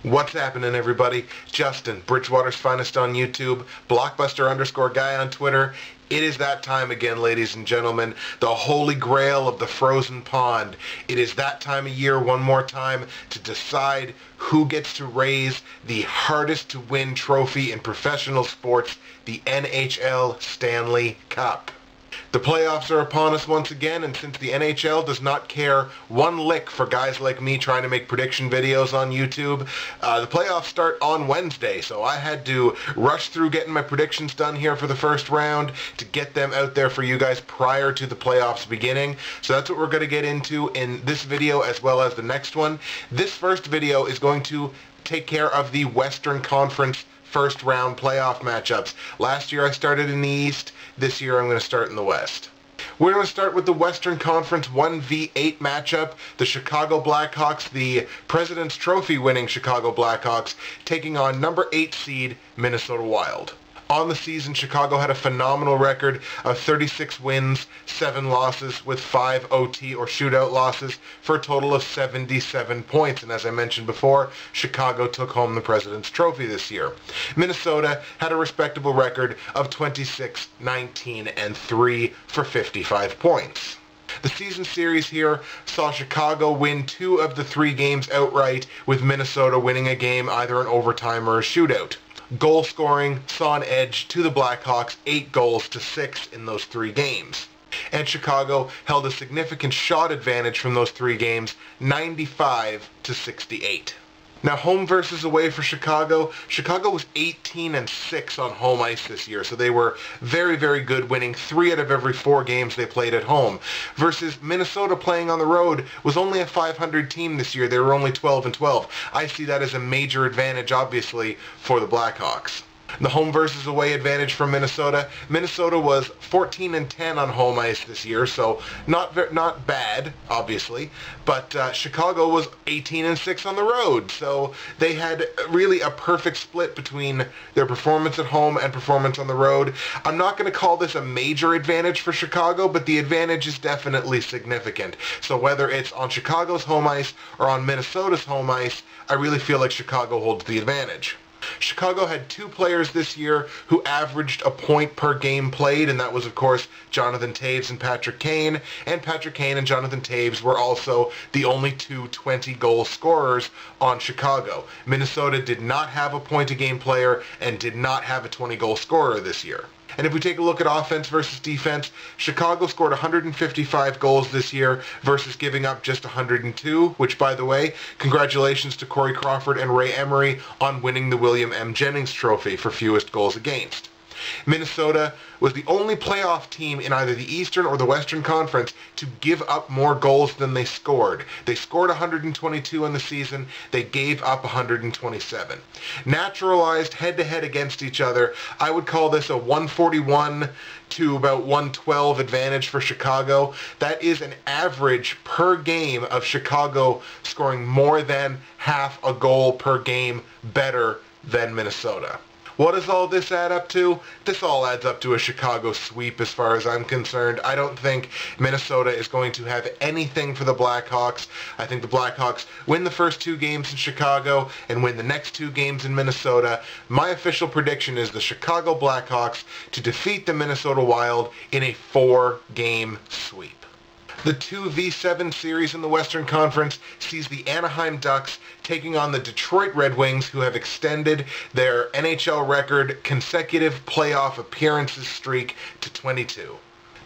What's happening, everybody? Justin, Bridgewater's Finest on YouTube, Blockbuster_guy on Twitter. It is that time again, ladies and gentlemen, the holy grail of the frozen pond. It is that time of year one more time to decide who gets to raise the hardest to win trophy in professional sports, the NHL Stanley Cup. The playoffs are upon us once again, and since the NHL does not care one lick for guys like me trying to make prediction videos on YouTube, the playoffs start on Wednesday, so I had to rush through getting my predictions done here for the first round to get them out there for you guys prior to the playoffs beginning. So that's what we're going to get into in this video as well as the next one. This first video is going to take care of the Western Conference first round playoff matchups. Last year I started in the East. This year I'm going to start in the West. We're going to start with the Western Conference 1v8 matchup. The Chicago Blackhawks, the President's Trophy winning Chicago Blackhawks, taking on number 8 seed Minnesota Wild. On the season, Chicago had a phenomenal record of 36 wins, 7 losses, with 5 OT or shootout losses for a total of 77 points. And as I mentioned before, Chicago took home the President's Trophy this year. Minnesota had a respectable record of 26, 19, and 3 for 55 points. The season series here saw Chicago win 2 of the 3 games outright, with Minnesota winning a game either in overtime or a shootout. Goal scoring saw an edge to the Blackhawks, 8 goals to 6 in those 3 games. And Chicago held a significant shot advantage from those 3 games, 95 to 68. Now, home versus away for Chicago. Chicago was 18-6 on home ice this year, so they were very, very good, winning 3 out of every 4 games they played at home. Versus Minnesota playing on the road was only a 500 team this year. They were only 12-12. I see that as a major advantage, obviously, for the Blackhawks. The home versus away advantage from Minnesota. Minnesota was 14-10 on home ice this year, so not bad, obviously. But Chicago was 18-6 on the road, so they had really a perfect split between their performance at home and performance on the road. I'm not going to call this a major advantage for Chicago, but the advantage is definitely significant. So whether it's on Chicago's home ice or on Minnesota's home ice, I really feel like Chicago holds the advantage. Chicago had 2 players this year who averaged a point per game played, and that was, of course, Jonathan Toews and Patrick Kane. And Patrick Kane and Jonathan Toews were also the only 2 20-goal scorers on Chicago. Minnesota did not have a point-a-game player and did not have a 20-goal scorer this year. And if we take a look at offense versus defense, Chicago scored 155 goals this year versus giving up just 102, which, by the way, congratulations to Corey Crawford and Ray Emery on winning the William M. Jennings Trophy for fewest goals against. Minnesota was the only playoff team in either the Eastern or the Western Conference to give up more goals than they scored. They scored 122 in the season. They gave up 127. Naturalized head-to-head against each other, I would call this a 141 to about 112 advantage for Chicago. That is an average per game of Chicago scoring more than half a goal per game better than Minnesota. What does all this add up to? This all adds up to a Chicago sweep as far as I'm concerned. I don't think Minnesota is going to have anything for the Blackhawks. I think the Blackhawks win the first 2 games in Chicago and win the next 2 games in Minnesota. My official prediction is the Chicago Blackhawks to defeat the Minnesota Wild in a 4-game sweep. The 2v7 series in the Western Conference sees the Anaheim Ducks taking on the Detroit Red Wings, who have extended their NHL record consecutive playoff appearances streak to 22.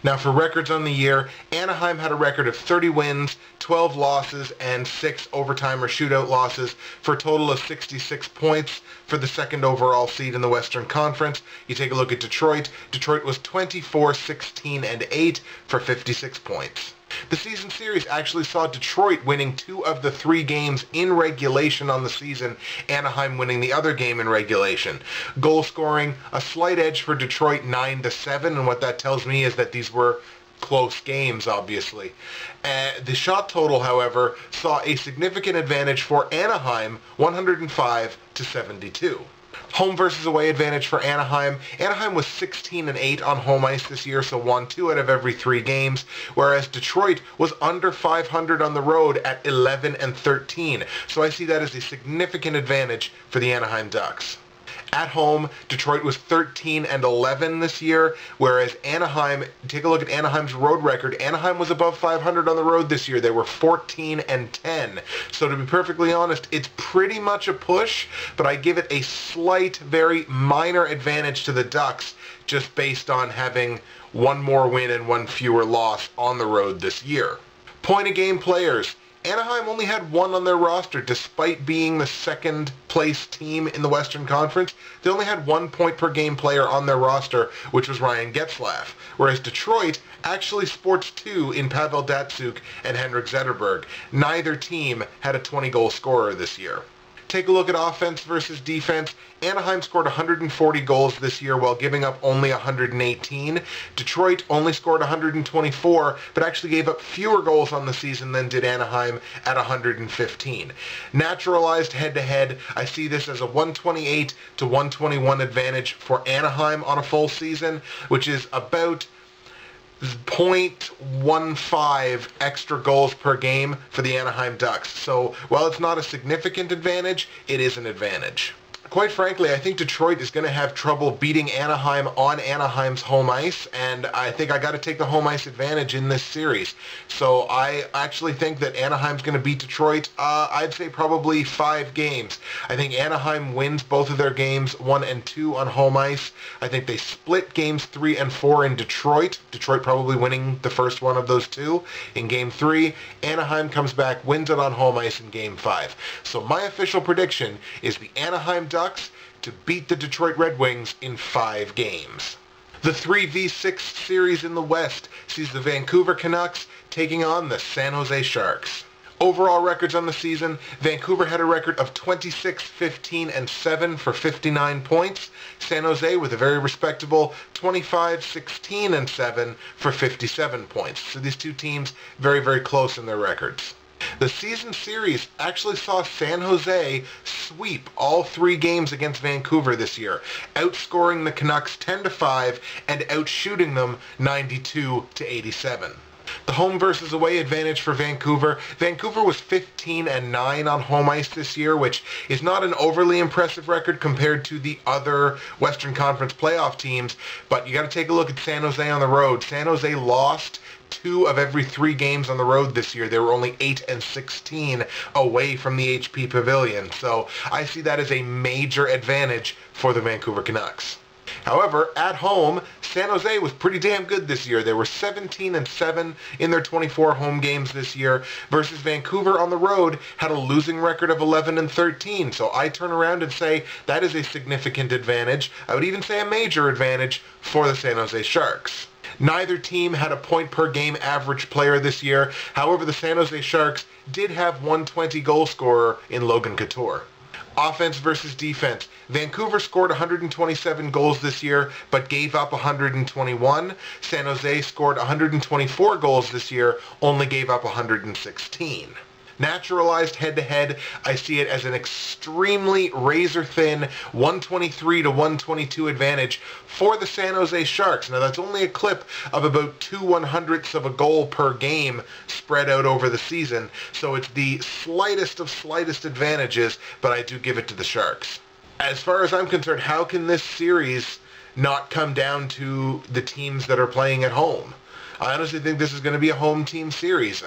Now, for records on the year, Anaheim had a record of 30 wins, 12 losses, and 6 overtime or shootout losses for a total of 66 points for the 2nd overall seed in the Western Conference. You take a look at Detroit. Detroit was 24, 16, and 8 for 56 points. The season series actually saw Detroit winning 2 of the 3 games in regulation on the season, Anaheim winning the other game in regulation. Goal scoring, a slight edge for Detroit, 9-7, and what that tells me is that these were close games, obviously. The shot total, however, saw a significant advantage for Anaheim, 105 to 72. Home versus away advantage for Anaheim. Anaheim was 16-8 on home ice this year, so won 2 out of every 3 games, whereas Detroit was under 500 on the road at 11-13. So I see that as a significant advantage for the Anaheim Ducks. At home, Detroit was 13-11 this year, whereas Anaheim, take a look at Anaheim's road record. Anaheim was above 500 on the road this year. They were 14-10. So to be perfectly honest, it's pretty much a push, but I give it a slight, very minor advantage to the Ducks just based on having 1 more win and 1 fewer loss on the road this year. Point-a-game players. Anaheim only had 1 on their roster, despite being the second-place team in the Western Conference. They only had 1 point-per-game player on their roster, which was Ryan Getzlaf, whereas Detroit actually sports 2 in Pavel Datsyuk and Henrik Zetterberg. Neither team had a 20-goal scorer this year. Take a look at offense versus defense. Anaheim scored 140 goals this year while giving up only 118. Detroit only scored 124, but actually gave up fewer goals on the season than did Anaheim at 115. Naturalized head-to-head, I see this as a 128 to 121 advantage for Anaheim on a full season, which is about 0.15 extra goals per game for the Anaheim Ducks. So while it's not a significant advantage, it is an advantage. Quite frankly, I think Detroit is going to have trouble beating Anaheim on Anaheim's home ice, and I think I got to take the home ice advantage in this series. So I actually think that Anaheim's going to beat Detroit, I'd say probably 5 games. I think Anaheim wins both of their games 1 and 2 on home ice. I think they split games 3 and 4 in Detroit. Detroit probably winning the first one of those 2 in game 3. Anaheim comes back, wins it on home ice in game 5. So my official prediction is the Anaheim Ducks to beat the Detroit Red Wings in 5 games. The 3v6 series in the West sees the Vancouver Canucks taking on the San Jose Sharks. Overall records on the season, Vancouver had a record of 26-15-7 for 59 points. San Jose with a very respectable 25-16-7 for 57 points. So these 2 teams very, very close in their records. The season series actually saw San Jose sweep all 3 games against Vancouver this year, outscoring the Canucks 10-5 and outshooting them 92-87. The home versus away advantage for Vancouver. Vancouver was 15-9 on home ice this year, which is not an overly impressive record compared to the other Western Conference playoff teams, but you got to take a look at San Jose on the road. San Jose lost 2 of every 3 games on the road this year. They were only 8-16 away from the HP Pavilion. So I see that as a major advantage for the Vancouver Canucks. However, at home, San Jose was pretty damn good this year. They were 17-7 in their 24 home games this year, versus Vancouver on the road had a losing record of 11-13. So I turn around and say that is a significant advantage. I would even say a major advantage for the San Jose Sharks. Neither team had a point-per-game average player this year. However, the San Jose Sharks did have 120 goal scorer in Logan Couture. Offense versus defense. Vancouver scored 127 goals this year, but gave up 121. San Jose scored 124 goals this year, only gave up 116. Naturalized head-to-head, I see it as an extremely razor-thin 123 to 122 advantage for the San Jose Sharks. Now, that's only a clip of about 2/100ths of a goal per game spread out over the season, so it's the slightest of slightest advantages, but I do give it to the Sharks. As far as I'm concerned, how can this series not come down to the teams that are playing at home? I honestly think this is going to be a home team series.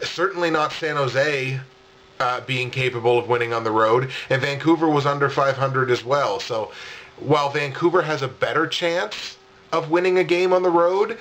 Certainly not San Jose being capable of winning on the road, and Vancouver was under 500 as well. So while Vancouver has a better chance of winning a game on the road,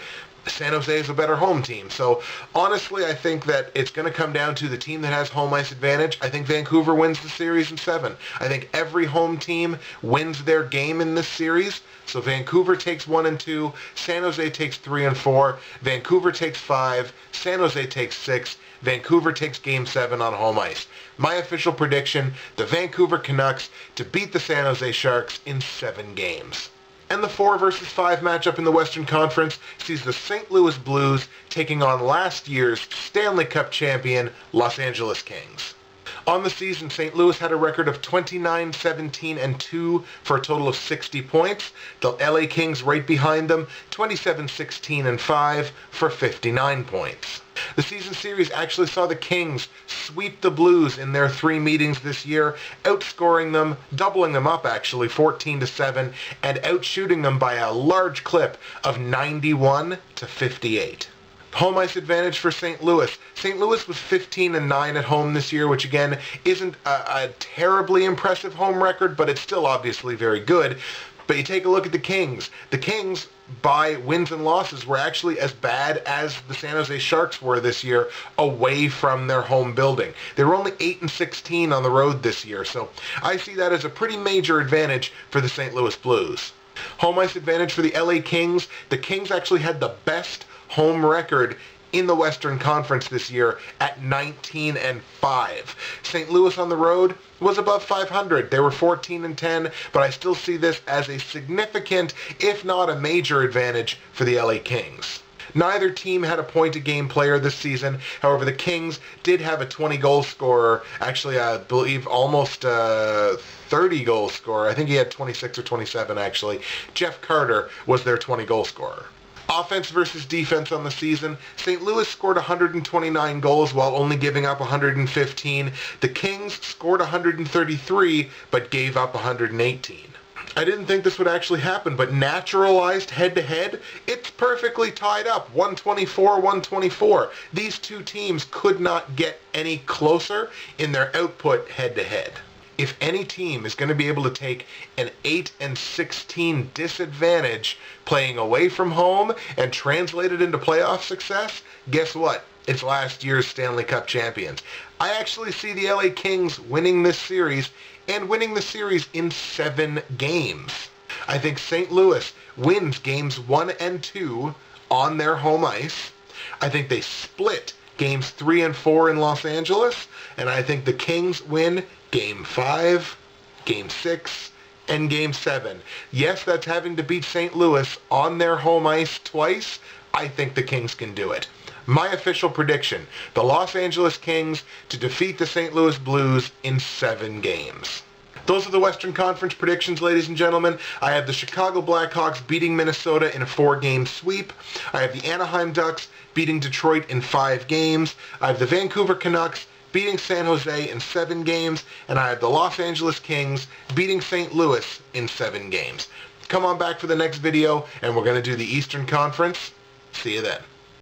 San Jose is a better home team. So honestly, I think that it's going to come down to the team that has home ice advantage. I think Vancouver wins the series in 7. I think every home team wins their game in this series. So Vancouver takes 1 and 2, San Jose takes 3 and 4, Vancouver takes 5, San Jose takes 6, Vancouver takes Game 7 on home ice. My official prediction, the Vancouver Canucks to beat the San Jose Sharks in 7 games. And the 4 versus 5 matchup in the Western Conference sees the St. Louis Blues taking on last year's Stanley Cup champion Los Angeles Kings. On the season, St. Louis had a record of 29-17-2 for a total of 60 points. The LA Kings right behind them, 27-16-5 for 59 points. The season series actually saw the Kings sweep the Blues in their 3 meetings this year, outscoring them, doubling them up actually, 14-7, and outshooting them by a large clip of 91-58. Home ice advantage for St. Louis. St. Louis was 15-9 at home this year, which again isn't a terribly impressive home record, but it's still obviously very good. But you take a look at the Kings. The Kings, by wins and losses, were actually as bad as the San Jose Sharks were this year away from their home building. They were only 8-16 on the road this year, so I see that as a pretty major advantage for the St. Louis Blues. Home ice advantage for the LA Kings. The Kings actually had the best home record in the Western Conference this year at 19-5. St. Louis on the road was above 500. They were 14-10, but I still see this as a significant, if not a major advantage for the LA Kings. Neither team had a point-a-game player this season. However, the Kings did have a 20-goal scorer, actually I believe almost 30-goal scorer. I think he had 26 or 27 actually. Jeff Carter was their 20-goal scorer. Offense versus defense on the season. St. Louis scored 129 goals while only giving up 115. The Kings scored 133 but gave up 118. I didn't think this would actually happen, but naturalized head-to-head, it's perfectly tied up, 124-124. These two teams could not get any closer in their output head-to-head. If any team is going to be able to take an 8-16 disadvantage playing away from home and translate it into playoff success, guess what? It's last year's Stanley Cup champions. I actually see the LA Kings winning this series and winning the series in 7 games. I think St. Louis wins games 1 and 2 on their home ice. I think they split games 3 and 4 in Los Angeles, and I think the Kings win Game 5, Game 6, and Game 7. Yes, that's having to beat St. Louis on their home ice twice. I think the Kings can do it. My official prediction, the Los Angeles Kings to defeat the St. Louis Blues in 7 games. Those are the Western Conference predictions, ladies and gentlemen. I have the Chicago Blackhawks beating Minnesota in a 4-game sweep. I have the Anaheim Ducks beating Detroit in 5 games. I have the Vancouver Canucks beating San Jose in 7 games, and I have the Los Angeles Kings beating St. Louis in 7 games. Come on back for the next video, and we're going to do the Eastern Conference. See you then.